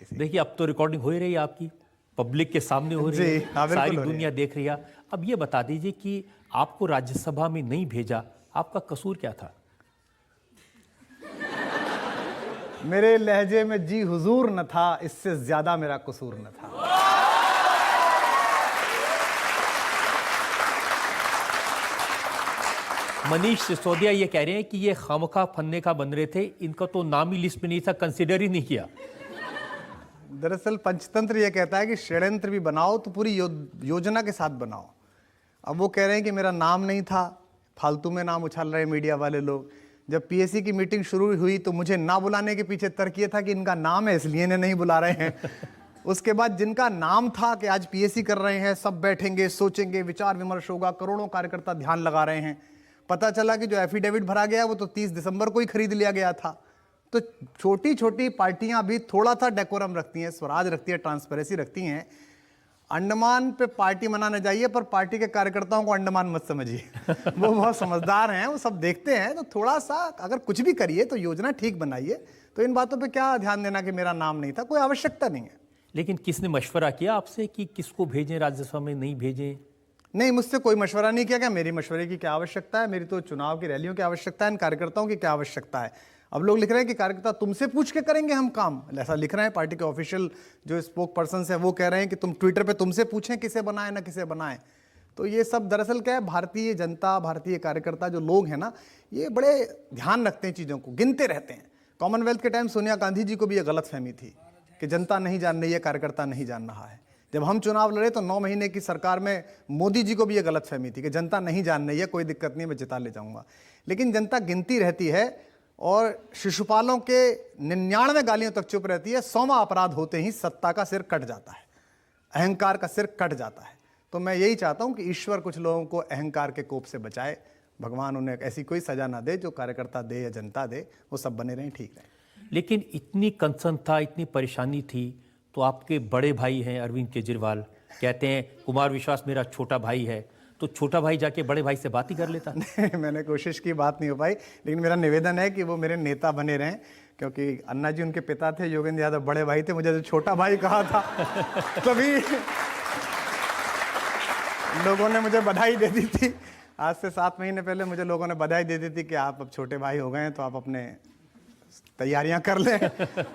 किसी। देखिए, अब तो रिकॉर्डिंग हो ही रही है आपकी, पब्लिक के सामने हो रही जी, है, हाँ, बिल्कुल सारी हो रही दुनिया है। देख रही है। अब ये बता दीजिए कि आपको राज्यसभा में नहीं भेजा, आपका कसूर क्या था? मेरे लहजे में जी हुजूर न था, इससे ज्यादा मेरा कसूर न था। मनीष सिसोदिया ये कह रहे हैं कि ये खामखा फन्ने का बन रहे थे, इनका तो नाम ही लिस्ट में नहीं था, कंसिडर ही नहीं किया। दरअसल पंचतंत्र यह कहता है कि षड्यंत्र भी बनाओ तो पूरी योजना के साथ बनाओ। अब वो कह रहे हैं कि मेरा नाम नहीं था, फालतू में नाम उछाल रहे मीडिया वाले लोग। जब पीएससी की मीटिंग शुरू हुई तो मुझे ना बुलाने के पीछे तर्क ये था कि इनका नाम है इसलिए इन्हें नहीं बुला रहे हैं। उसके बाद जिनका नाम था कि आज पीएससी कर रहे हैं, सब बैठेंगे, सोचेंगे, विचार विमर्श होगा, करोड़ों कार्यकर्ता ध्यान लगा रहे हैं। पता चला कि जो एफिडेविट भरा गया वो तो 30 दिसंबर को ही खरीद लिया गया था। तो छोटी छोटी पार्टियां भी थोड़ा सा डेकोरम रखती हैं, स्वराज रखती है, ट्रांसपेरेंसी रखती हैं। अंडमान पे पार्टी मनाने जाइए, पर पार्टी के कार्यकर्ताओं को अंडमान मत समझिए। वो बहुत समझदार हैं, वो सब देखते हैं। तो थोड़ा सा अगर कुछ भी करिए तो योजना ठीक बनाइए। तो इन बातों पे क्या ध्यान देना कि मेरा नाम नहीं था, कोई आवश्यकता नहीं है। लेकिन किसने मशवरा किया आपसे कि किसको भेजें राज्यसभा में, नहीं भेजें? नहीं, मुझसे कोई मशवरा नहीं किया। क्या मेरी मशवरे की क्या आवश्यकता है? मेरी तो चुनाव की रैलियों की आवश्यकता है, इन कार्यकर्ताओं की क्या आवश्यकता है? अब लोग लिख रहे हैं कि कार्यकर्ता तुमसे पूछ के करेंगे हम काम, ऐसा लिख रहे हैं। पार्टी के ऑफिशियल जो स्पोक पर्सन है वो कह रहे हैं कि तुम ट्विटर पे तुमसे पूछें किसे बनाए ना किसे बनाए। तो ये सब दरअसल क्या है, भारतीय जनता, भारतीय कार्यकर्ता जो लोग हैं ना, ये बड़े ध्यान रखते हैं, चीज़ों को गिनते रहते हैं। कॉमनवेल्थ के टाइम सोनिया गांधी जी को भी ये गलत फहमी थी कि जनता नहीं जान रही है, कार्यकर्ता नहीं जान रहा है। जब हम चुनाव लड़े तो 9 महीने की सरकार में मोदी जी को भी ये गलत फहमी थी कि जनता नहीं जान रही है, कोई दिक्कत नहीं, मैं जिता ले जाऊंगा। लेकिन जनता गिनती रहती है और शिशुपालों के 99 गालियों तक चुप रहती है। 100वां अपराध होते ही सत्ता का सिर कट जाता है, अहंकार का सिर कट जाता है। तो मैं यही चाहता हूं कि ईश्वर कुछ लोगों को अहंकार के कोप से बचाए, भगवान उन्हें ऐसी कोई सजा ना दे जो कार्यकर्ता दे या जनता दे, वो सब बने रहें, ठीक रहे। लेकिन इतनी कंसर्न था, इतनी परेशानी थी, तो आपके बड़े भाई हैं अरविंद केजरीवाल, कहते हैं कुमार विश्वास मेरा छोटा भाई है, तो छोटा भाई जाके बड़े भाई से बात ही कर लेता। मैंने कोशिश की, बात नहीं हो पाई। लेकिन मेरा निवेदन है कि वो मेरे नेता बने रहें, क्योंकि अन्ना जी उनके पिता थे, योगेंद्र यादव बड़े भाई थे। मुझे जो छोटा भाई कहा था तभी लोगों ने मुझे बधाई दे दी थी। आज से 7 महीने पहले मुझे लोगों ने बधाई दे दी थी कि आप अब छोटे भाई हो गए हैं, तो आप अपने तैयारियां कर लें।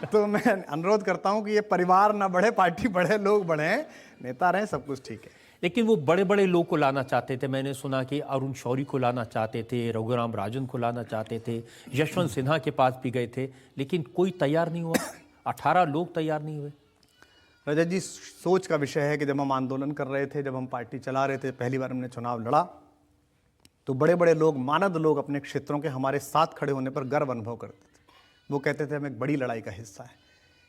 तो मैं अनुरोध करता हूं कि ये परिवार ना बढ़े, पार्टी बढ़े, लोग बढ़े, नेता रहें, सब कुछ ठीक है। लेकिन वो बड़े बड़े लोग को लाना चाहते थे। मैंने सुना कि अरुण शौरी को लाना चाहते थे, रघुराम राजन को लाना चाहते थे, यशवंत सिन्हा के पास भी गए थे, लेकिन कोई तैयार नहीं हुआ। 18 लोग तैयार नहीं हुए। रजत जी, सोच का विषय है कि जब हम आंदोलन कर रहे थे, जब हम पार्टी चला रहे थे, पहली बार हमने चुनाव लड़ा, तो बड़े बड़े लोग, मानद लोग अपने क्षेत्रों के हमारे साथ खड़े होने पर गर्व अनुभव करते थे। वो कहते थे हम एक बड़ी लड़ाई का हिस्सा है।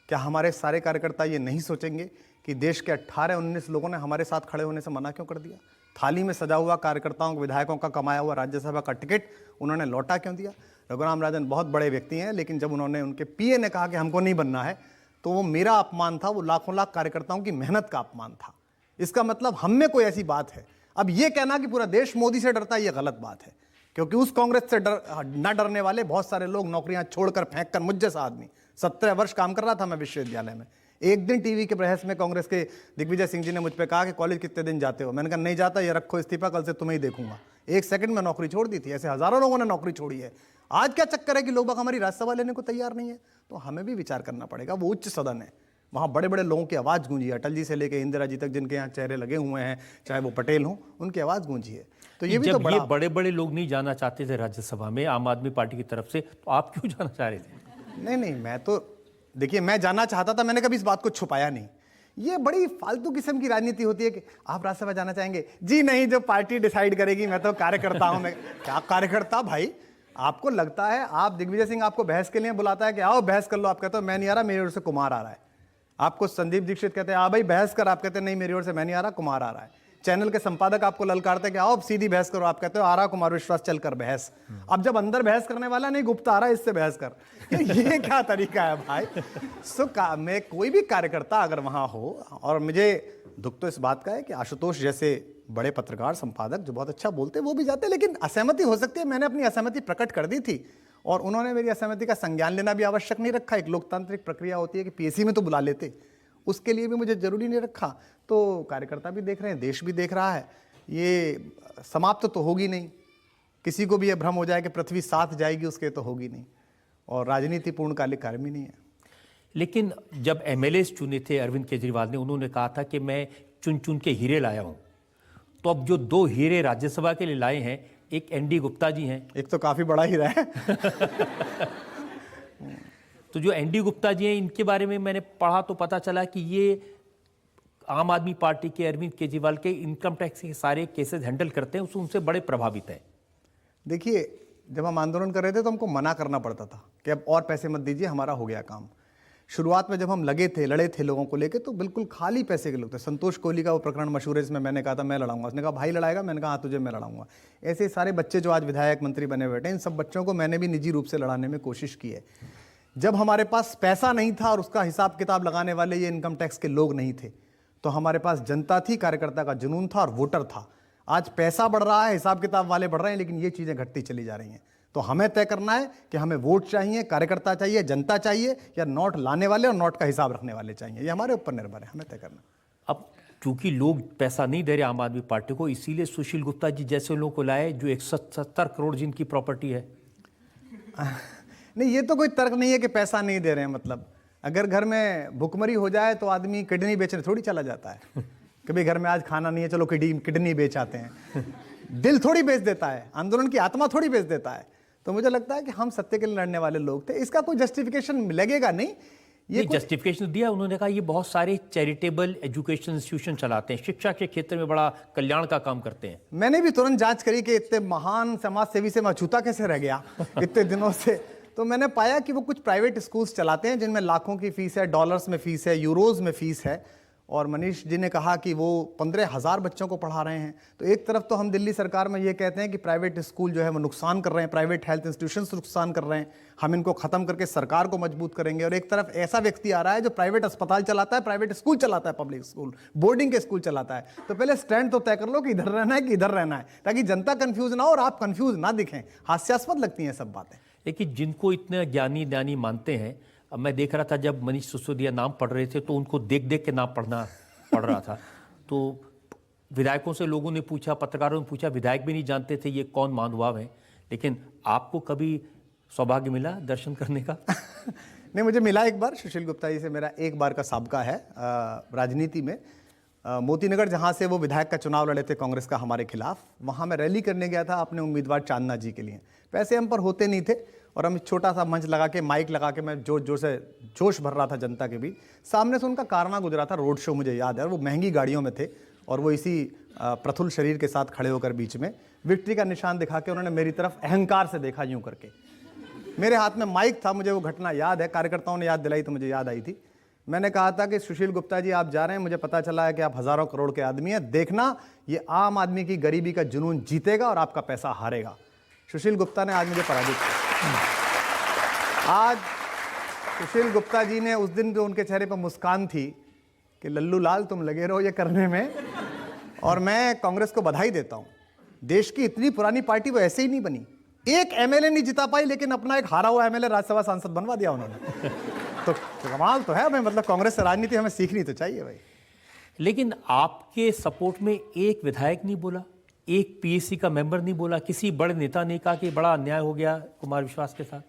क्या हमारे सारे कार्यकर्ता ये नहीं सोचेंगे कि देश के 18-19 लोगों ने हमारे साथ खड़े होने से मना क्यों कर दिया? थाली में सजा हुआ कार्यकर्ताओं, विधायकों का कमाया हुआ राज्यसभा का टिकट उन्होंने लौटा क्यों दिया? रघुराम राजन बहुत बड़े व्यक्ति हैं, लेकिन जब उन्होंने, उनके पीए ने कहा कि हमको नहीं बनना है, तो वो मेरा अपमान था, वो लाखों लाख कार्यकर्ताओं की मेहनत का अपमान था। इसका मतलब हम में कोई ऐसी बात है। अब ये कहना कि पूरा देश मोदी से डरता है, ये गलत बात है, क्योंकि उस कांग्रेस से न डरने वाले बहुत सारे लोग नौकरियां छोड़कर फेंक कर, मुझ जैसा आदमी 17 वर्ष काम कर रहा था मैं विश्वविद्यालय में। एक दिन टीवी के बहस में कांग्रेस के दिग्विजय सिंह जी ने मुझ पे कहा कि कॉलेज कितने दिन जाते हो? मैंने कहा नहीं जाता, ये रखो इस्तीफा, कल से तुम्हें ही देखूंगा। 1 सेकंड में नौकरी छोड़ दी थी। ऐसे हजारों लोगों ने नौकरी छोड़ी है। आज क्या चक्कर है कि लोग हमारी राज्यसभा लेने को तैयार नहीं है? तो हमें भी विचार करना पड़ेगा। वो उच्च सदन है, वहाँ बड़े बड़े लोगों की आवाज़ गूंजी है, अटल जी से लेकर इंदिरा जी तक, जिनके यहाँ चेहरे लगे हुए हैं, चाहे वो पटेल हों, उनकी आवाज़ गूंजी है। तो ये भी तो बड़ा, ये बड़े बड़े लोग नहीं जाना चाहते थे राज्यसभा में आम आदमी पार्टी की तरफ से, तो आप क्यों जाना चाह रहे थे? नहीं, मैं तो देखिए, मैं जाना चाहता था, मैंने कभी इस बात को छुपाया नहीं। ये बड़ी फालतू किस्म की राजनीति होती है कि आप राज्यसभा जाना चाहेंगे? जी नहीं, जो पार्टी डिसाइड करेगी, मैं तो कार्यकर्ता हूं। मैं क्या कार्यकर्ता भाई? आपको लगता है आप, दिग्विजय सिंह आपको बहस के लिए बुलाता है कि आओ बहस कर लो, आप कहते हो मैं नहीं आ रहा, मेरी ओर से कुमार आ रहा है। आपको संदीप दीक्षित कहते हैं आ भाई बहस कर, आप कहते हैं नहीं मेरी ओर से मैं नहीं आ रहा, कुमार आ रहा है। चैनल के संपादक आपको ललकारते हैं कि आओ सीधी बहस करो, आप कहते हो आ रहा कुमार विश्वास, चल कर बहस। अब जब अंदर बहस करने वाला नहीं, गुप्ता आ रहा है, इससे बहस कर। ये क्या तरीका है भाई? मैं कोई भी कार्यकर्ता अगर वहां हो, और मुझे दुख तो इस बात का है कि आशुतोष जैसे बड़े पत्रकार, संपादक जो बहुत अच्छा बोलते हैं, वो भी जाते हैं, लेकिन असहमति हो सकती है। मैंने अपनी असहमति प्रकट कर दी थी और उन्होंने मेरी असहमति का संज्ञान लेना भी आवश्यक नहीं रखा। एक लोकतांत्रिक प्रक्रिया होती है कि पीएसी में तो बुला लेते, उसके लिए भी मुझे जरूरी नहीं रखा। तो कार्यकर्ता भी देख रहे हैं, देश भी देख रहा है, ये समाप्त तो होगी नहीं। किसी को भी ये भ्रम हो जाए कि पृथ्वी साथ जाएगी, उसके तो होगी नहीं। और राजनीति पूर्णकालिक कार्य भी नहीं है। लेकिन जब एमएलए चुने थे अरविंद केजरीवाल ने, उन्होंने कहा था कि मैं चुन चुन के हीरे लाया हूं। तो अब जो 2 हीरे राज्यसभा के लिए लाए हैं, एक एनडी गुप्ता जी हैं, एक तो काफी बड़ा हीरा है। तो जो एनडी गुप्ता जी हैं, इनके बारे में मैंने पढ़ा तो पता चला कि ये आम आदमी पार्टी के अरविंद केजरीवाल के इनकम टैक्स के सारे केसेस हैंडल करते हैं, उनसे बड़े प्रभावित हैं। देखिए, जब हम आंदोलन कर रहे थे तो हमको मना करना पड़ता था कि अब और पैसे मत दीजिए, हमारा हो गया काम। शुरुआत में जब हम लगे थे, लड़े थे लोगों को लेके, तो बिल्कुल खाली पैसे के लोग थे। संतोष कोहली का वो प्रकरण मशहूर है, जिसमें मैंने कहा था मैं लड़ाऊंगा, उसने कहा भाई लड़ाएगा, मैंने कहा हाँ तुझे मैं लड़ाऊंगा। ऐसे सारे बच्चे जो आज विधायक मंत्री बने बैठे हैं, इन सब बच्चों को मैंने भी निजी रूप से लड़ाने में कोशिश की है। जब हमारे पास पैसा नहीं था और उसका हिसाब किताब लगाने वाले ये इनकम टैक्स के लोग नहीं थे, तो हमारे पास जनता थी, कार्यकर्ता का जुनून था और वोटर था। आज पैसा बढ़ रहा है, हिसाब किताब वाले बढ़ रहे हैं, लेकिन ये चीज़ें घटती चली जा रही हैं। तो हमें तय करना है कि हमें वोट चाहिए, कार्यकर्ता चाहिए, जनता चाहिए, या नोट लाने वाले और नोट का हिसाब रखने वाले चाहिए। ये हमारे ऊपर निर्भर है, हमें तय करना। अब चूंकि लोग पैसा नहीं दे रहे आम आदमी पार्टी को, इसीलिए सुशील गुप्ता जी जैसे लोगों को लाए जो 170 करोड़ जिनकी प्रॉपर्टी है। नहीं, ये तो कोई तर्क नहीं है कि पैसा नहीं दे रहे हैं। मतलब अगर घर में भुखमरी हो जाए तो आदमी किडनी बेचने थोड़ी चला जाता है। कभी घर में आज खाना नहीं है, चलो किडनी बेच आते हैं। दिल थोड़ी बेच देता है, आंदोलन की आत्मा थोड़ी बेच देता है। तो मुझे लगता है कि हम सत्य के लिए लड़ने वाले लोग थे, इसका कोई जस्टिफिकेशन लगेगा नहीं। ये जस्टिफिकेशन दिया उन्होंने, कहा ये बहुत सारे चैरिटेबल एजुकेशन इंस्टीट्यूशन चलाते हैं, शिक्षा के क्षेत्र में बड़ा कल्याण का काम करते हैं। मैंने भी तुरंत जांच करी कि इतने महान समाज सेवी से मैं अछूता कैसे रह गया इतने दिनों से। तो मैंने पाया कि वो कुछ प्राइवेट स्कूल्स चलाते हैं जिनमें लाखों की फीस है, डॉलर्स में फीस है, यूरोज में फीस है। और मनीष जी ने कहा कि वो 15,000 बच्चों को पढ़ा रहे हैं। तो एक तरफ तो हम दिल्ली सरकार में ये कहते हैं कि प्राइवेट स्कूल जो है वो नुकसान कर रहे हैं, प्राइवेट हेल्थ इंस्टीट्यूशंस नुकसान कर रहे हैं, हम इनको खत्म करके सरकार को मजबूत करेंगे। और एक तरफ ऐसा व्यक्ति आ रहा है जो प्राइवेट अस्पताल चलाता है, प्राइवेट स्कूल चलाता है, पब्लिक स्कूल, बोर्डिंग के स्कूल चलाता है। तो पहले स्टैंड तो तय कर लो कि इधर रहना है कि इधर रहना है, ताकि जनता कंफ्यूज ना हो और आप कंफ्यूज ना दिखें। हास्यास्पद लगती हैं सब बातें। लेकिन जिनको इतने ज्ञानी मानते हैं, अब मैं देख रहा था जब मनीष सिसोदिया नाम पढ़ रहे थे तो उनको देख देख के नाम पढ़ रहा था। तो विधायकों से लोगों ने पूछा, पत्रकारों ने पूछा, विधायक भी नहीं जानते थे ये कौन महानुभाव है। लेकिन आपको कभी सौभाग्य मिला दर्शन करने का? नहीं, मुझे मिला एक बार। सुशील गुप्ता जी से मेरा एक बार का साबका है राजनीति में। मोतीनगर जहाँ से वो विधायक का चुनाव लड़े थे कांग्रेस का हमारे खिलाफ, वहाँ मैं रैली करने गया था अपने उम्मीदवार चांदना जी के लिए। पैसे हम पर होते नहीं थे और हम छोटा सा मंच लगा के, माइक लगा के, मैं जोर जोर से जोश भर रहा था जनता के बीच। सामने से उनका कारवां गुजरा था, रोड शो मुझे याद है, और वो महंगी गाड़ियों में थे और वो इसी प्रफुल्ल शरीर के साथ खड़े होकर बीच में विक्ट्री का निशान दिखा के उन्होंने मेरी तरफ अहंकार से देखा, यूं करके। मेरे हाथ में माइक था, मुझे वो घटना याद है, कार्यकर्ताओं ने याद दिलाई तो मुझे याद आई थी। मैंने कहा था कि सुशील गुप्ता जी आप जा रहे हैं, मुझे पता चला है कि आप हजारों करोड़ के आदमी हैं, देखना ये आम आदमी की गरीबी का जुनून जीतेगा और आपका पैसा हारेगा। सुशील गुप्ता ने आज मुझे पराजित किया। आज सुशील गुप्ता जी ने, उस दिन जो उनके चेहरे पर मुस्कान थी कि लल्लू लाल तुम लगे रहो ये करने में, और मैं कांग्रेस को बधाई देता हूं। देश की इतनी पुरानी पार्टी वो ऐसे ही नहीं बनी। एक एमएलए नहीं जिता पाई, लेकिन अपना एक हारा हुआ एमएलए राज्यसभा सांसद बनवा दिया उन्होंने। तो कमाल तो है भाई, मतलब कांग्रेस से राजनीति हमें सीखनी तो चाहिए भाई। लेकिन आपके सपोर्ट में एक विधायक नहीं बोला, एक पीएसी का मेंबर नहीं बोला, किसी बड़े नेता ने कहा कि बड़ा अन्याय हो गया कुमार विश्वास के साथ?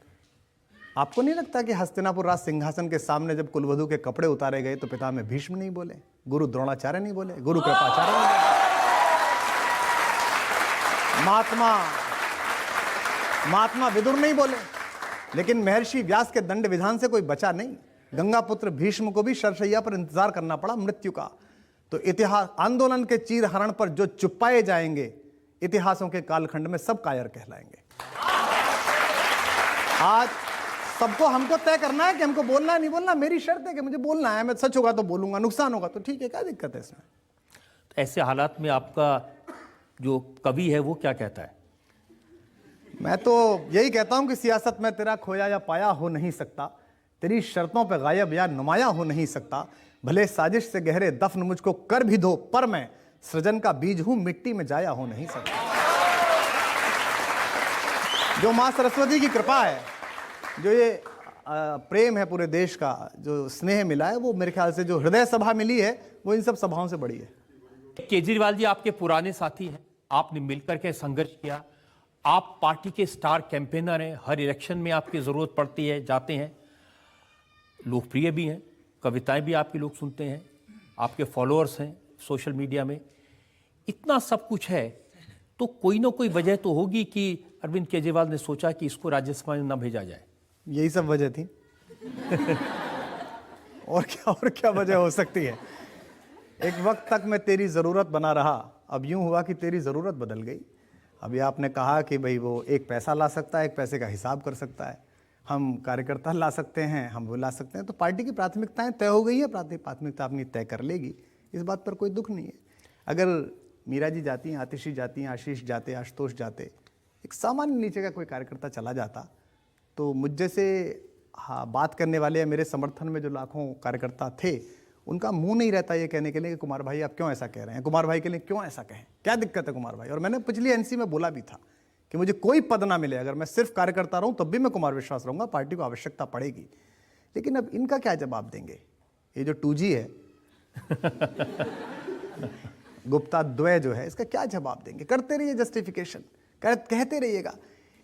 आपको नहीं लगता कि हस्तिनापुर राज सिंहासन के सामने जब कुलवधु के कपड़े उतारे गए तो पितामह भीष्म नहीं बोले, गुरु द्रोणाचार्य नहीं बोले, गुरु कृपाचार्य नहीं बोले, महात्मा विदुर नहीं बोले, लेकिन महर्षि व्यास के दंड विधान से कोई बचा नहीं। गंगापुत्र भीष्म को भी शरशैया पर इंतजार करना पड़ा मृत्यु का। तो इतिहास आंदोलन के चीर हरण पर जो चुपाए जाएंगे, इतिहासों के कालखंड में सब कायर कहलाएंगे। आज सबको हमको तय करना है कि हमको बोलना है नहीं बोलना। मेरी शर्त है कि मुझे बोलना है, मैं सच होगा तो बोलूंगा, नुकसान होगा तो ठीक है, क्या दिक्कत है इसमें। तो ऐसे हालात में आपका जो कवि है वो क्या कहता है? मैं तो यही कहता हूं कि सियासत में तेरा खोया या पाया हो नहीं सकता, तेरी शर्तों पे गायब या नुमाया हो नहीं सकता। भले साजिश से गहरे दफन मुझको कर भी दो, पर मैं सृजन का बीज हूं, मिट्टी में जाया हो नहीं सकता। जो माँ सरस्वती की कृपा है, जो ये प्रेम है पूरे देश का, जो स्नेह मिला है, वो मेरे ख्याल से जो हृदय सभा मिली है वो इन सब सभाओं से बड़ी है। केजरीवाल जी आपके पुराने साथी हैं, आपने मिलकर के संघर्ष किया, आप पार्टी के स्टार कैंपेनर हैं, हर इलेक्शन में आपकी जरूरत पड़ती है, जाते हैं, लोकप्रिय भी हैं, कविताएं भी आपके लोग सुनते हैं, आपके फॉलोअर्स हैं सोशल मीडिया में, इतना सब कुछ है, तो कोई ना कोई वजह तो होगी कि अरविंद केजरीवाल ने सोचा कि इसको राज्यसभा में ना भेजा जाए। यही सब वजह थी। और क्या वजह हो सकती है? एक वक्त तक मैं तेरी ज़रूरत बना रहा, अब यूं हुआ कि तेरी ज़रूरत बदल गई। अभी आपने कहा कि भाई वो एक पैसा ला सकता है, एक पैसे का हिसाब कर सकता है, हम कार्यकर्ता ला सकते हैं, हम वो ला सकते हैं, तो पार्टी की प्राथमिकताएं तय हो गई है, प्राथमिकता अपनी तय कर लेगी, इस बात पर कोई दुख नहीं है। अगर मीरा जी जाती, आतिशी जाती, आशीष जाते, आशुतोष जाते, एक सामान्य नीचे का कोई कार्यकर्ता चला जाता, तो मुझ जैसे बात करने वाले या मेरे समर्थन में जो लाखों कार्यकर्ता थे, उनका मुंह नहीं रहता ये कहने के लिए कि कुमार भाई आप क्यों ऐसा कह रहे हैं, कुमार भाई के लिए क्यों ऐसा कहें, क्या दिक्कत है कुमार भाई। और मैंने पिछली एनसी में बोला भी था कि मुझे कोई पद ना मिले, अगर मैं सिर्फ कार्यकर्ता रहूं तब भी मैं कुमार विश्वास रहूंगा, पार्टी को आवश्यकता पड़ेगी। लेकिन अब इनका क्या जवाब देंगे? ये जो 2G है गुप्ता द्वय जो है, इसका क्या जवाब देंगे? करते रहिए जस्टिफिकेशन, कहते रहिएगा।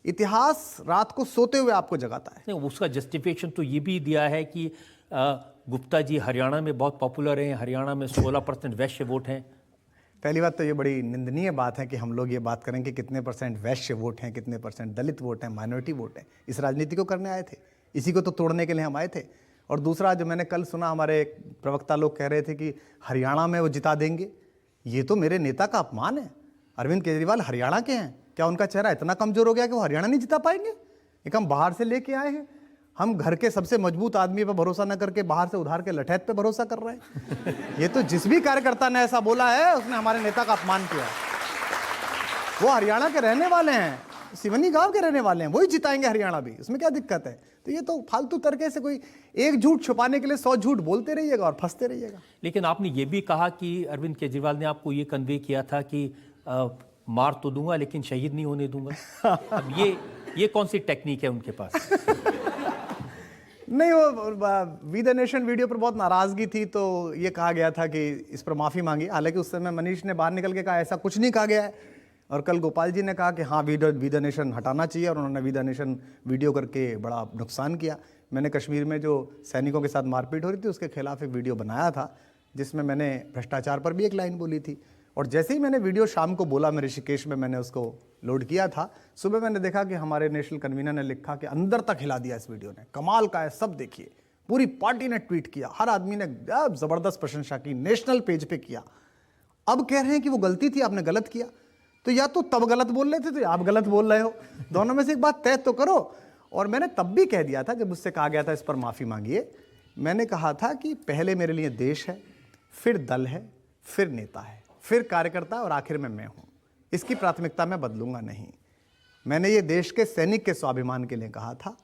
इतिहास रात को सोते हुए आपको जगाता है। नहीं, उसका जस्टिफिकेशन तो ये भी दिया है कि गुप्ता जी हरियाणा में बहुत पॉपुलर हैं, हरियाणा में 16% वैश्य वोट हैं। पहली बात तो ये बड़ी निंदनीय बात है कि हम लोग ये बात करें कि कितने % वैश्य वोट हैं, कितने % दलित वोट हैं, माइनॉरिटी वोट हैं। इस राजनीति को करने आए थे, इसी को तो तोड़ने के लिए हम आए थे। और दूसरा, जो मैंने कल सुना, हमारे प्रवक्ता लोग कह रहे थे कि हरियाणा में वो जिता देंगे, ये तो मेरे नेता का अपमान है। अरविंद केजरीवाल हरियाणा के हैं, क्या उनका चेहरा इतना कमजोर हो गया कि वो हरियाणा नहीं जिता पाएंगे? एक हम बाहर से लेके आए हैं, हम घर के सबसे मजबूत आदमी पर भरोसा न करके बाहर से उधार के लठैत पे भरोसा कर रहे हैं। ये तो जिस भी कार्यकर्ता ने ऐसा बोला है उसने हमारे नेता का अपमान किया। वो हरियाणा के रहने वाले हैं, सिवनी गांव के रहने वाले हैं, वही जिताएंगे हरियाणा भी, उसमें क्या दिक्कत है? तो ये तो फालतू तरीके से कोई एक झूठ छुपाने के लिए 100 झूठ बोलते रहिएगा और फंसते रहिएगा। लेकिन आपने ये भी कहा कि अरविंद केजरीवाल ने आपको ये कन्वे किया था कि मार तो दूंगा लेकिन शहीद नहीं होने दूंगा। अब ये कौन सी टेक्निक है उनके पास? नहीं, वो वी द नेशन वीडियो पर बहुत नाराजगी थी, तो ये कहा गया था कि इस पर माफ़ी मांगी। हालांकि उस समय मनीष ने बाहर निकल के कहा ऐसा कुछ नहीं कहा गया है, और कल गोपाल जी ने कहा कि हाँ वी द नेशन हटाना चाहिए, और उन्होंने वी द नेशन वीडियो करके बड़ा नुकसान किया। मैंने कश्मीर में जो सैनिकों के साथ मारपीट हो रही थी उसके खिलाफ एक वीडियो बनाया था, जिसमें मैंने भ्रष्टाचार पर भी एक लाइन बोली थी। और जैसे ही मैंने वीडियो शाम को बोला, मैं ऋषिकेश में मैंने उसको लोड किया था, सुबह मैंने देखा कि हमारे नेशनल कन्वीनर ने लिखा कि अंदर तक हिला दिया इस वीडियो ने, कमाल का है, सब देखिए। पूरी पार्टी ने ट्वीट किया, हर आदमी ने जबरदस्त प्रशंसा की, नेशनल पेज पे किया। अब कह रहे हैं कि वो गलती थी, आपने गलत किया। तो या तो तब गलत बोल रहे थे तो आप गलत बोल रहे हो, दोनों में से एक बात तय तो करो। और मैंने तब भी कह दिया था, जब मुझसे कहा गया था इस पर माफ़ी मांगिए, मैंने कहा था कि पहले मेरे लिए देश है, फिर दल है, फिर नेता है, फिर कार्यकर्ता, और आखिर में मैं हूं। इसकी प्राथमिकता मैं बदलूंगा नहीं। मैंने ये देश के सैनिक के स्वाभिमान के लिए कहा था,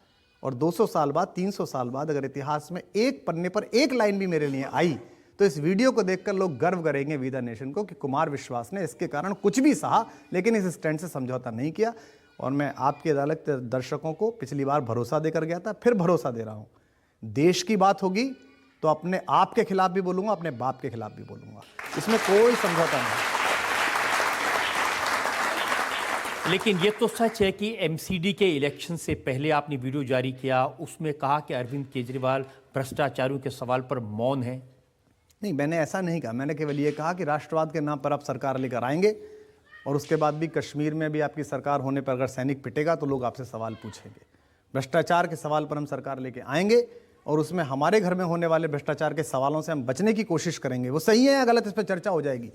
और 200 साल बाद, 300 साल बाद अगर इतिहास में एक पन्ने पर एक लाइन भी मेरे लिए आई, तो इस वीडियो को देखकर लोग गर्व करेंगे वी द नेशन को कि कुमार विश्वास ने इसके कारण कुछ भी सहा, लेकिन इस स्टैंड से समझौता नहीं किया। और मैं आपकी अदालत दर्शकों को पिछली बार भरोसा देकर गया था, फिर भरोसा दे रहा हूं। देश की बात होगी तो अपने आप के खिलाफ भी बोलूंगा, अपने बाप के खिलाफ भी बोलूंगा, इसमें कोई समझौता नहीं। लेकिन ये तो सच है कि एमसीडी के इलेक्शन से पहले आपने वीडियो जारी किया, उसमें कहा कि अरविंद केजरीवाल भ्रष्टाचारियों के सवाल पर मौन है। नहीं, मैंने ऐसा नहीं कहा। मैंने केवल ये कहा कि राष्ट्रवाद के नाम पर आप सरकार लेकर आएंगे, और उसके बाद भी कश्मीर में भी आपकी सरकार होने पर अगर सैनिक पिटेगा तो लोग आपसे सवाल पूछेंगे। भ्रष्टाचार के सवाल पर हम सरकार लेके आएंगे, और उसमें हमारे घर में होने वाले भ्रष्टाचार के सवालों से हम बचने की कोशिश करेंगे। वो सही है या गलत, इस पर चर्चा हो जाएगी,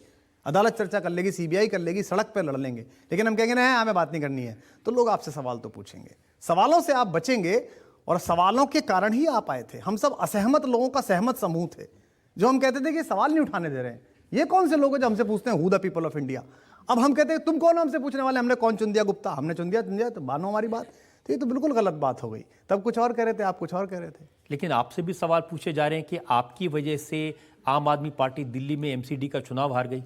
अदालत चर्चा कर लेगी, सीबीआई कर लेगी, सड़क पर लड़ लेंगे। लेकिन हम कहेंगे ना हमें बात नहीं करनी है, तो लोग आपसे सवाल तो पूछेंगे। सवालों से आप बचेंगे, और सवालों के कारण ही आप आए थे। हम सब असहमत लोगों का सहमत समूह थे, जो हम कहते थे कि सवाल नहीं उठाने दे रहे हैं। ये कौन से लोग हैं जो हमसे पूछते हैं who the people of India? अब हम कहते हैं तुम कौन हो हमसे पूछने वाले, हमने कौन चुन दिया गुप्ता, हमने चुन दिया, तो मानो हमारी बात। तो ये तो बिल्कुल गलत बात हो गई। तब कुछ और कह रहे थे, आप कुछ और कह रहे थे। लेकिन आपसे भी सवाल पूछे जा रहे हैं कि आपकी वजह से आम आदमी पार्टी दिल्ली में एमसीडी का चुनाव हार गई।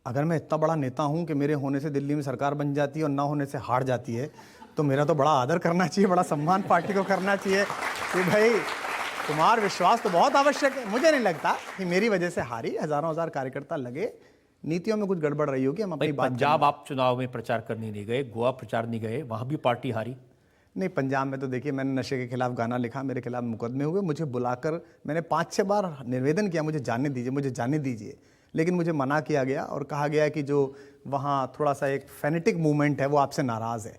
अगर मैं इतना बड़ा नेता हूं कि मेरे होने से दिल्ली में सरकार बन जाती है और ना होने से हार जाती है, तो मेरा तो बड़ा आदर करना चाहिए, बड़ा सम्मान पार्टी को करना चाहिए कि भाई कुमार विश्वास तो बहुत आवश्यक है। मुझे नहीं लगता कि मेरी वजह से हारी, हजारों हजार कार्यकर्ता लगे, नीतियों में कुछ गड़बड़ रही होगी। हम अपनी बात पंजाब आप चुनाव में प्रचार करने नहीं गए, गोवा प्रचार नहीं गए, वहां भी पार्टी हारी। नहीं, पंजाब में तो देखिए मैंने नशे के खिलाफ गाना लिखा, मेरे खिलाफ मुकदमे हुए, मुझे बुलाकर मैंने 5-6 बार निवेदन किया मुझे जाने दीजिए, मुझे जाने दीजिए, लेकिन मुझे मना किया गया और कहा गया कि जो वहाँ थोड़ा सा एक फैनेटिक मूवमेंट है वो आपसे नाराज़ है।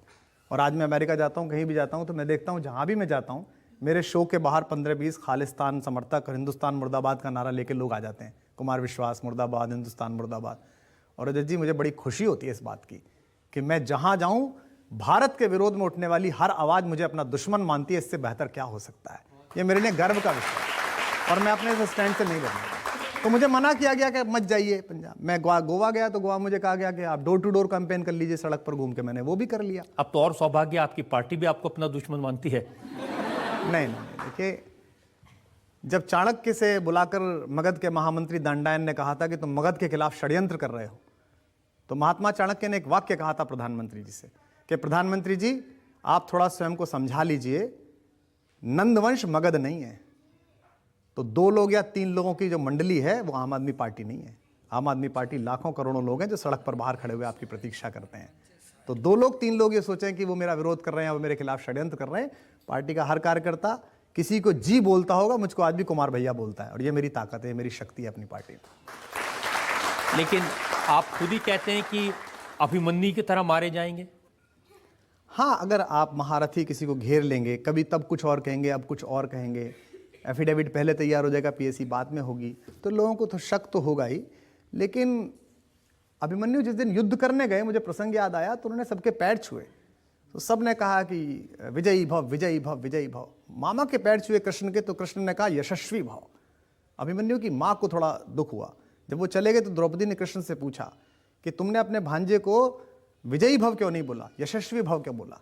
और आज मैं अमेरिका जाता हूँ, कहीं भी जाता हूँ तो मैं देखता हूँ जहाँ भी मैं जाता हूँ मेरे शो के बाहर 15-20 खालिस्तान समर्थक और हिंदुस्तान मुर्दाबाद का नारा लेके लोग आ जाते हैं, कुमार विश्वास मुर्दाबाद, हिंदुस्तान मुर्दाबाद। और रजत जी मुझे बड़ी खुशी होती है इस बात की कि मैं जहाँ जाऊँ भारत के विरोध में उठने वाली हर आवाज़ मुझे अपना दुश्मन मानती है। इससे बेहतर क्या हो सकता है? ये मेरे लिए गर्व का विषय है और मैं अपने इस स्टैंड से नहीं बदलूंगा। तो मुझे मना किया गया कि मत जाइए पंजाब। मैं गोवा गया तो गोवा मुझे कहा गया कि आप डोर टू डोर कैंपेन कर लीजिए सड़क पर घूम के, मैंने वो भी कर लिया। अब तो और सौभाग्य, आपकी पार्टी भी आपको अपना दुश्मन मानती है। नहीं, देखिए जब चाणक्य से बुलाकर मगध के महामंत्री दंडायन ने कहा था कि तुम मगध के खिलाफ षड्यंत्र कर रहे हो, तो महात्मा चाणक्य ने एक वाक्य कहा था प्रधानमंत्री जी से कि प्रधानमंत्री जी आप थोड़ा स्वयं को समझा लीजिए, नंदवंश मगध नहीं है। तो 2 लोग या 3 लोगों की जो मंडली है वो आम आदमी पार्टी नहीं है। आम आदमी पार्टी लाखों करोड़ों लोग हैं जो सड़क पर बाहर खड़े हुए आपकी प्रतीक्षा करते हैं। तो 2 लोग 3 लोग ये सोचें कि वो मेरा विरोध कर रहे हैं, वो मेरे खिलाफ षड्यंत्र कर रहे हैं। पार्टी का हर कार्यकर्ता किसी को जी बोलता होगा, मुझको आज भी कुमार भैया बोलता है, और ये मेरी ताकत है, मेरी शक्ति है अपनी पार्टी में। लेकिन आप खुद ही कहते हैं कि अभिमन्यु की तरह मारे जाएंगे। हाँ, अगर आप महारथी किसी को घेर लेंगे, कभी तब कुछ और कहेंगे, अब कुछ और कहेंगे, एफिडेविट पहले तैयार हो जाएगा, पीएसी बाद में होगी, तो लोगों को तो शक तो होगा ही। लेकिन अभिमन्यु जिस दिन युद्ध करने गए, मुझे प्रसंग याद आया, तो उन्होंने सबके पैर छुए, तो सब ने कहा कि विजयी भव, विजयी भव, विजयी भव। मामा के पैर छुए कृष्ण के, तो कृष्ण ने कहा यशस्वी भव। अभिमन्यु की माँ को थोड़ा दुख हुआ। जब वो चले गए तो द्रौपदी ने कृष्ण से पूछा कि तुमने अपने भांजे को विजयी भव क्यों नहीं बोला, यशस्वी भव क्यों बोला?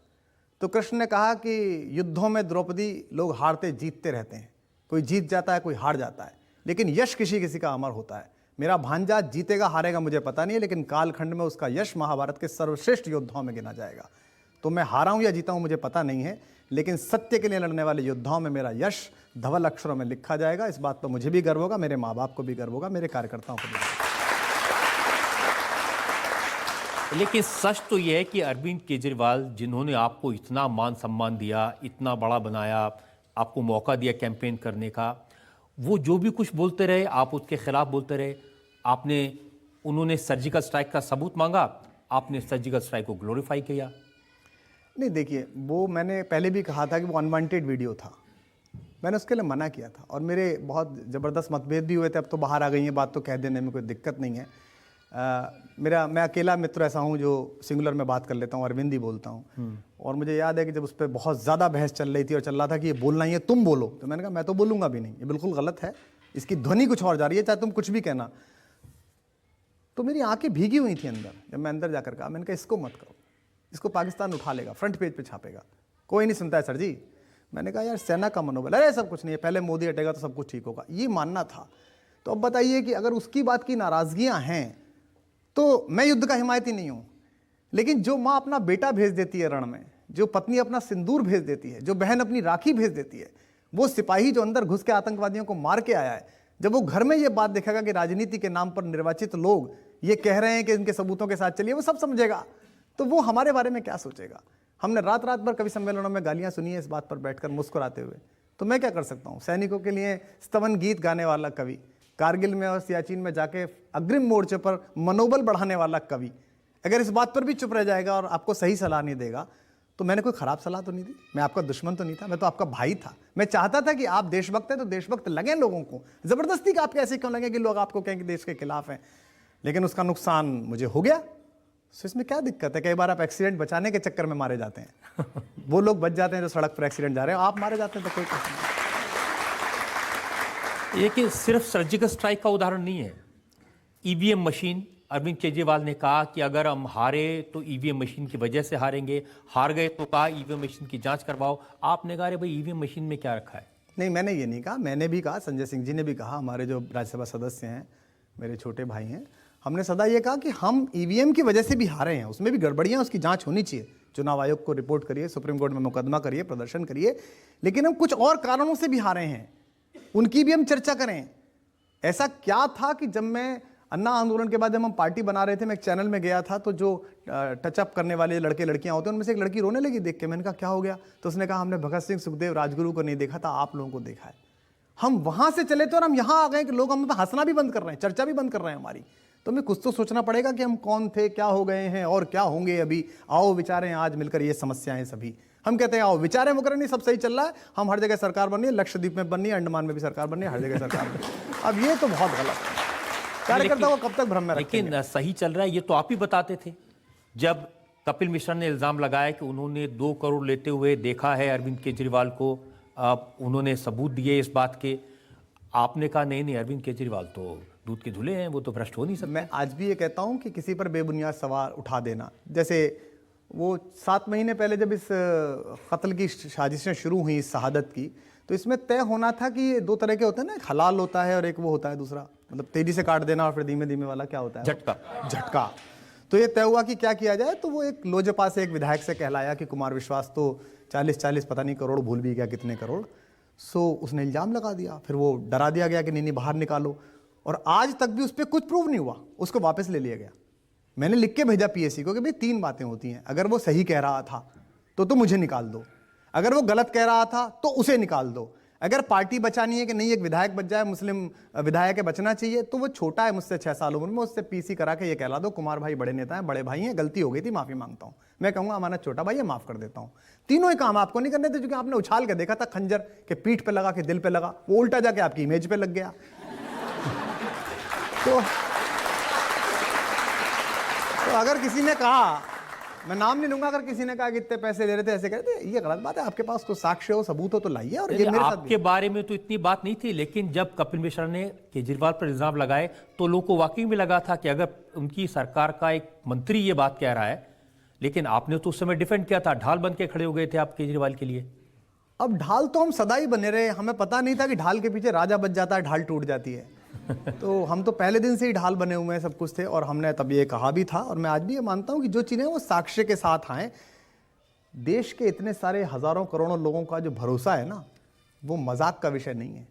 तो कृष्ण ने कहा कि युद्धों में द्रौपदी लोग हारते जीतते रहते हैं, कोई जीत जाता है, कोई हार जाता है, लेकिन यश किसी किसी का अमर होता है। मेरा भांजा जीतेगा हारेगा मुझे पता नहीं है, लेकिन कालखंड में उसका यश महाभारत के सर्वश्रेष्ठ योद्धाओं में गिना जाएगा। तो मैं हारा हूं या जीता हूं मुझे पता नहीं है, लेकिन सत्य के लिए लड़ने वाले योद्धाओं में मेरा यश धवल अक्षरों में लिखा जाएगा। इस बात पर मुझे भी गर्व होगा, मेरे माँ बाप को भी गर्व होगा, मेरे कार्यकर्ताओं को भी गर्व होगा। लेकिन सच तो यह है कि अरविंद केजरीवाल, जिन्होंने आपको इतना मान सम्मान दिया, इतना बड़ा बनाया, आपको मौका दिया कैंपेन करने का, वो जो भी कुछ बोलते रहे आप उसके खिलाफ बोलते रहे। उन्होंने सर्जिकल स्ट्राइक का सबूत मांगा, आपने सर्जिकल स्ट्राइक को ग्लोरीफाई किया। नहीं, देखिए वो मैंने पहले भी कहा था कि वो अनवांटेड वीडियो था, मैंने उसके लिए मना किया था और मेरे बहुत ज़बरदस्त मतभेद भी हुए थे। अब तो बाहर आ गई है बात, तो कह देने में कोई दिक्कत नहीं है। मैं अकेला मित्र ऐसा हूँ जो सिंगुलर में बात कर लेता हूँ, अरविंद ही बोलता हूँ। और मुझे याद है कि जब उस पर बहुत ज़्यादा बहस चल रही थी और चल रहा था कि ये बोलना ही है, तुम बोलो, तो मैंने कहा मैं तो बोलूँगा भी नहीं, ये बिल्कुल गलत है, इसकी ध्वनि कुछ और जा रही है, चाहे तुम कुछ भी कहना। तो मेरी आंखें भीगी हुई थी अंदर, जब मैं अंदर जाकर कहा, मैंने कहा इसको मत करो, इसको पाकिस्तान उठा लेगा, फ्रंट पेज पे छापेगा, कोई नहीं सुनता है सर जी। मैंने कहा यार सेना का मनोबल, अरे सब कुछ नहीं है, पहले मोदी हटेगा तो सब कुछ ठीक होगा, ये मानना था। तो अब बताइए कि अगर उसकी बात की नाराज़गियाँ हैं तो मैं युद्ध का हिमायती नहीं हूँ, लेकिन जो माँ अपना बेटा भेज देती है रण में, जो पत्नी अपना सिंदूर भेज देती है, जो बहन अपनी राखी भेज देती है, वो सिपाही जो अंदर घुस के आतंकवादियों को मार के आया है, जब वो घर में ये बात देखेगा कि राजनीति के नाम पर निर्वाचित लोग ये कह रहे हैं कि इनके सबूतों के साथ चलिए, वो सब समझेगा, तो वो हमारे बारे में क्या सोचेगा। हमने रात रात भर कवि सम्मेलनों में गालियां सुनी है इस बात पर बैठकर मुस्कुराते हुए, तो मैं क्या कर सकता हूँ। सैनिकों के लिए स्तवन गीत गाने वाला कवि, कारगिल में और सियाचिन में जाके अग्रिम मोर्चे पर मनोबल बढ़ाने वाला कवि, अगर इस बात पर भी चुप रह जाएगा और आपको सही सलाह नहीं देगा, तो मैंने कोई खराब सलाह तो नहीं दी, मैं आपका दुश्मन तो नहीं था, मैं तो आपका भाई था। मैं चाहता था कि आप देशभक्त हैं तो देशभक्त लगे लोगों को, जबरदस्ती का आपके ऐसे क्यों लगे कि लोग आपको कहें कि देश के खिलाफ हैं, लेकिन उसका नुकसान मुझे हो गया। तो इसमें क्या दिक्कत है? कई बार आप एक्सीडेंट बचाने के चक्कर में मारे जाते हैं, वो लोग बच जाते हैं जो सड़क पर एक्सीडेंट जा रहे हैं, आप मारे जाते हैं तो कोई कुछ नहीं। ये कि सिर्फ सर्जिकल स्ट्राइक का उदाहरण नहीं है, ईवीएम मशीन, अरविंद केजरीवाल ने कहा कि अगर हम हारे तो ईवीएम मशीन की वजह से हारेंगे, हार गए तो कहा ईवीएम मशीन की जांच करवाओ। आपने कहा अरे भाई ईवीएम मशीन में क्या रखा है? नहीं, मैंने ये नहीं कहा, मैंने भी कहा, संजय सिंह जी ने भी कहा, हमारे जो राज्यसभा सदस्य हैं, मेरे छोटे भाई हैं, हमने सदा ये कहा कि हम ईवीएम की वजह से भी हारे हैं, उसमें भी गड़बड़ियां, उसकी जांच होनी चाहिए। चुनाव आयोग को रिपोर्ट करिए, सुप्रीम कोर्ट में मुकदमा करिए, प्रदर्शन करिए, लेकिन हम कुछ और कारणों से भी हारे हैं, उनकी भी हम चर्चा करें। ऐसा क्या था कि जब मैं अन्ना आंदोलन के बाद जब हम पार्टी बना रहे थे, मैं एक चैनल में गया था, तो जो टचअप करने वाले लड़के लड़कियां होते हैं उनमें से एक लड़की रोने लगी देख के। मैंने कहा क्या हो गया? तो उसने कहा हमने भगत सिंह, सुखदेव, राजगुरु को नहीं देखा था, आप लोगों को देखा है। हम वहां से चले थे और हम यहां आ गए कि लोग हम पे हंसना भी बंद कर रहे हैं, चर्चा भी बंद कर रहे हैं हमारी। तो हमें कुछ तो सोचना पड़ेगा कि हम कौन थे, क्या हो गए हैं और क्या होंगे अभी। आओ विचारें आज मिलकर, ये समस्याएं सभी। हम कहते हैं आओ विचारें, मुकर नहीं, सब सही चल रहा है, हम हर जगह सरकार बन रही है, लक्षद्वीप में बन रही है, अंडमान में भी सरकार बन रही है, हर जगह सरकार बन रही है। अब ये तो बहुत गलत है। कार्यकर्ता को कब तक भ्रम में रखेंगे? लेकिन सही चल रहा है ये तो आप ही बताते थे। जब कपिल मिश्रा ने इल्जाम लगाया कि उन्होंने 2 करोड़ लेते हुए देखा है अरविंद केजरीवाल को, उन्होंने सबूत दिए इस बात के, आपने कहा नहीं नहीं, अरविंद केजरीवाल तो दूध के धुले हैं, वो तो भ्रष्ट हो नहीं सकते। मैं आज भी ये कहता हूं कि किसी पर बेबुनियाद सवाल उठा देना, जैसे वो 7 महीने पहले जब इस कत्ल की साजिशें शुरू हुई इस शहादत की, तो इसमें तय होना था कि ये 2 तरह के होते हैं ना, एक हलाल होता है और एक वो होता है दूसरा, मतलब तेजी से काट देना और फिर धीमे धीमे वाला क्या होता है, झटका। तो ये तय हुआ कि क्या किया जाए। तो वो एक लोजपा से एक विधायक से कहलाया कि कुमार विश्वास तो 40 पता नहीं करोड़, भूल भी गया कितने करोड़। सो उसने इल्जाम लगा दिया, फिर वो डरा दिया गया कि नहीं नहीं बाहर निकालो, और आज तक भी उस पर कुछ प्रूव नहीं हुआ, उसको वापस ले लिया गया। मैंने लिख के भेजा पीएससी को कि भाई 3 बातें होती हैं, अगर वो सही कह रहा था तो मुझे निकाल दो, अगर वो गलत कह रहा था तो उसे निकाल दो, अगर पार्टी बचानी है कि नहीं एक विधायक बच जाए, मुस्लिम विधायक है, बचना चाहिए, तो वो छोटा है मुझसे 6 साल उम्र में, उससे पीसी करा के ये कहला दो कुमार भाई बड़े नेता हैं, बड़े भाई हैं, गलती हो गई थी, माफी मांगता हूं। मैं कहूंगा अमानत छोटा भाई है, माफ कर देता हूं। तीनों ही काम आपको नहीं करने थे, क्योंकि आपने उछाल के देखा था खंजर के पीठ पे लगा के दिल पे लगा, वो उल्टा जाके आपकी इमेज पे लग गया। तो अगर किसी ने कहा, मैं नाम नहीं लूंगा, अगर किसी ने कहा कि इतने पैसे ले रहे थे, ऐसे कह रहे थे, ये गलत बात है। आपके पास तो साक्ष्य हो, सबूत हो तो लाइए। और ये मेरे साथ आपके बारे में तो इतनी बात नहीं थी, लेकिन जब कपिल मिश्रा ने केजरीवाल पर इल्जाम लगाए तो लोगों को वाकई में लगा था कि अगर उनकी सरकार का एक मंत्री ये बात कह रहा है, लेकिन आपने तो उस समय डिफेंड किया था, ढाल बन के खड़े हो गए थे आप केजरीवाल के लिए। अब ढाल तो हम सदा ही बने रहे, हमें पता नहीं था कि ढाल के पीछे राजा बच जाता है, ढाल टूट जाती है। तो हम तो पहले दिन से ही ढाल बने हुए हैं, सब कुछ थे, और हमने तब ये कहा भी था, और मैं आज भी ये मानता हूं कि जो चीजें वो साक्ष्य के साथ आए। देश के इतने सारे हजारों करोड़ों लोगों का जो भरोसा है ना, वो मजाक का विषय नहीं है।